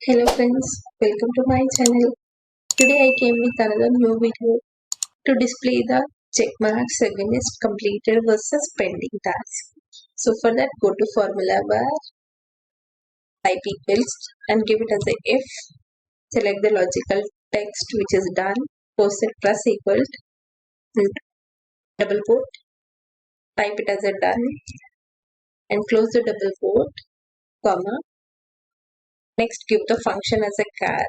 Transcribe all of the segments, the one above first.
Hello friends, welcome to my channel. Today I came with another new video to display the check marks against completed versus pending task. So for that go to formula bar, type equals and give it as a if, select the logical text which is done, post it plus equals, and double quote, type it as a done and close the double quote, comma. Next give the function as a char,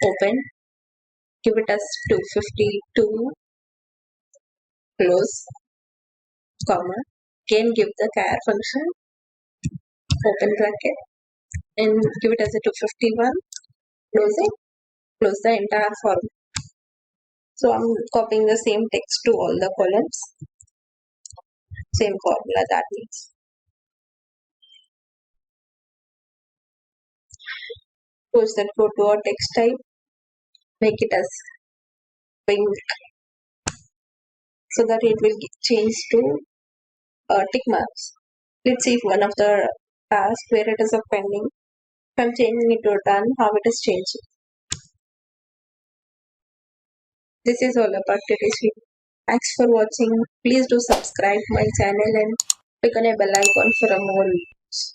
open, give it as 252, close, comma, again give the char function, open bracket, and give it as a 251, close it, close the entire form. So I'm copying the same text to all the columns, same formula that means. Suppose that go to our text type, make it as pink so that it will change to tick marks. Let's see if one of the tasks where it is a pending, if I'm changing it to done, how it is changing. This is all about today's video. Thanks for watching. Please do subscribe my channel and click on a bell icon for more videos.